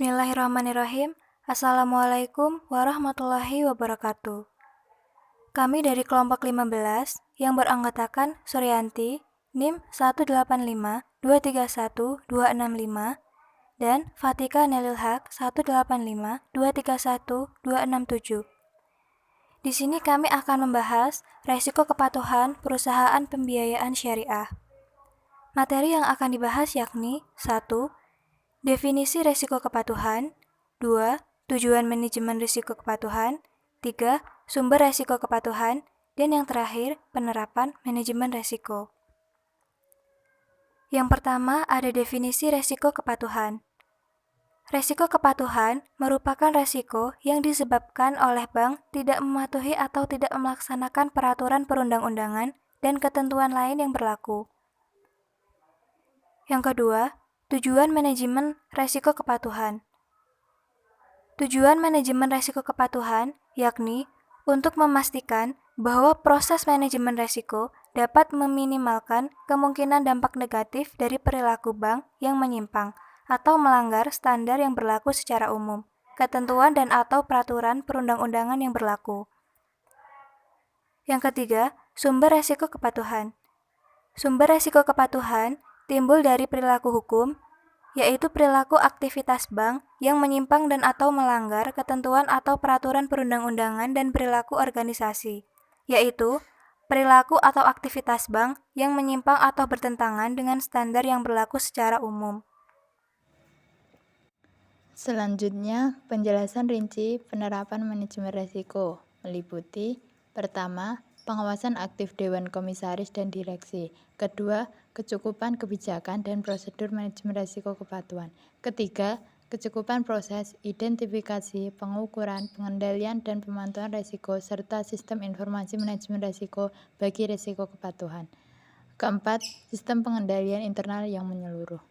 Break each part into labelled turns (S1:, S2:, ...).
S1: Bismillahirrahmanirrahim. Assalamualaikum warahmatullahi wabarakatuh. Kami dari kelompok 15 yang beranggotakan Suryanti, NIM 185231265 dan Fatika Nelil Haq 185231267. Di sini kami akan membahas resiko kepatuhan perusahaan pembiayaan syariah. Materi yang akan dibahas yakni 1. Definisi resiko kepatuhan, 2. Tujuan manajemen risiko kepatuhan, 3. Sumber resiko kepatuhan, dan yang terakhir, penerapan manajemen resiko. Yang pertama ada definisi resiko kepatuhan. Resiko kepatuhan merupakan resiko yang disebabkan oleh bank tidak mematuhi atau tidak melaksanakan peraturan perundang-undangan dan ketentuan lain yang berlaku. Yang kedua, tujuan manajemen resiko kepatuhan. Tujuan manajemen resiko kepatuhan yakni untuk memastikan bahwa proses manajemen resiko dapat meminimalkan kemungkinan dampak negatif dari perilaku bank yang menyimpang atau melanggar standar yang berlaku secara umum, ketentuan dan atau peraturan perundang-undangan yang berlaku. Yang ketiga, sumber resiko kepatuhan. Sumber resiko kepatuhan timbul dari perilaku hukum, yaitu perilaku aktivitas bank yang menyimpang dan atau melanggar ketentuan atau peraturan perundang-undangan dan perilaku organisasi, yaitu perilaku atau aktivitas bank yang menyimpang atau bertentangan dengan standar yang berlaku secara umum.
S2: Selanjutnya, penjelasan rinci penerapan manajemen risiko meliputi: pertama, pengawasan aktif Dewan Komisaris dan Direksi. Kedua, kecukupan kebijakan dan prosedur manajemen risiko kepatuhan. Ketiga, kecukupan proses, identifikasi, pengukuran, pengendalian, dan pemantauan risiko, serta sistem informasi manajemen risiko bagi risiko kepatuhan. Keempat, sistem pengendalian internal yang menyeluruh.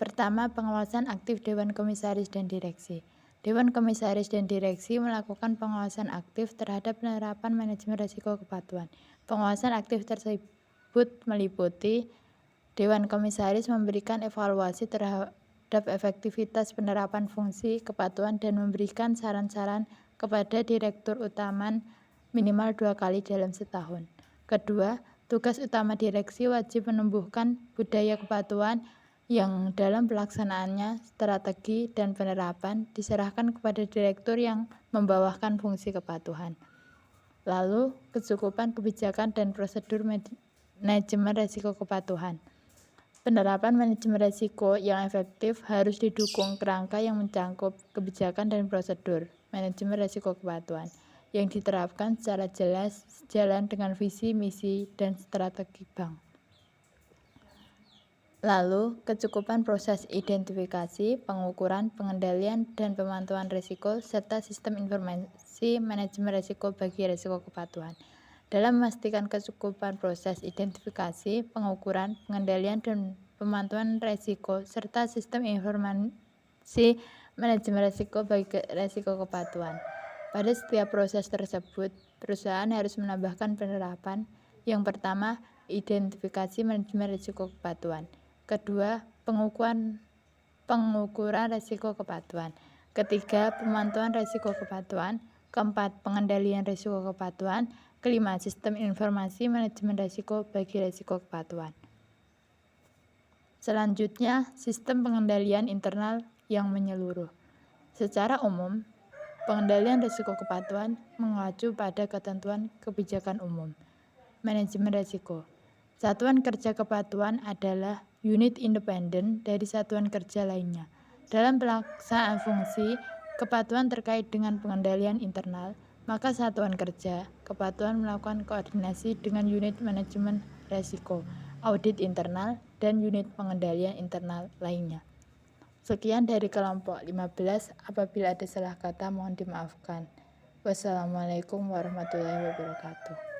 S2: Pertama, pengawasan aktif Dewan Komisaris dan Direksi. Dewan Komisaris dan Direksi melakukan pengawasan aktif terhadap penerapan manajemen risiko kepatuhan. Pengawasan aktif tersebut meliputi: Dewan Komisaris memberikan evaluasi terhadap efektivitas penerapan fungsi kepatuhan dan memberikan saran-saran kepada Direktur Utama minimal 2 kali dalam setahun. Kedua, tugas utama direksi wajib menumbuhkan budaya kepatuhan yang dalam pelaksanaannya strategi dan penerapan diserahkan kepada direktur yang membawakan fungsi kepatuhan. Lalu, kecukupan kebijakan dan prosedur manajemen risiko kepatuhan. Penerapan manajemen risiko yang efektif harus didukung kerangka yang mencangkup kebijakan dan prosedur manajemen risiko kepatuhan yang diterapkan secara jelas sejalan dengan visi, misi, dan strategi bank. Lalu, kecukupan proses identifikasi, pengukuran, pengendalian, dan pemantauan risiko, serta sistem informasi manajemen risiko bagi risiko kepatuhan. Dalam memastikan kecukupan proses identifikasi, pengukuran, pengendalian, dan pemantauan risiko, serta sistem informasi manajemen risiko bagi risiko kepatuhan. Pada setiap proses tersebut, perusahaan harus menambahkan penerapan. Yang pertama, identifikasi manajemen risiko kepatuhan. Kedua, pengukuran risiko kepatuhan. Ketiga, pemantauan risiko kepatuhan. Keempat, pengendalian risiko kepatuhan. Kelima, sistem informasi manajemen risiko bagi risiko kepatuhan. Selanjutnya, sistem pengendalian internal yang menyeluruh. Secara umum, pengendalian risiko kepatuhan mengacu pada ketentuan kebijakan umum. Manajemen risiko. Satuan kerja kepatuhan adalah unit independen dari satuan kerja lainnya. Dalam pelaksanaan fungsi kepatuhan terkait dengan pengendalian internal, maka satuan kerja kepatuhan melakukan koordinasi dengan unit manajemen risiko, audit internal, dan unit pengendalian internal lainnya. Sekian dari kelompok 15, apabila ada salah kata mohon dimaafkan. Wassalamualaikum warahmatullahi wabarakatuh.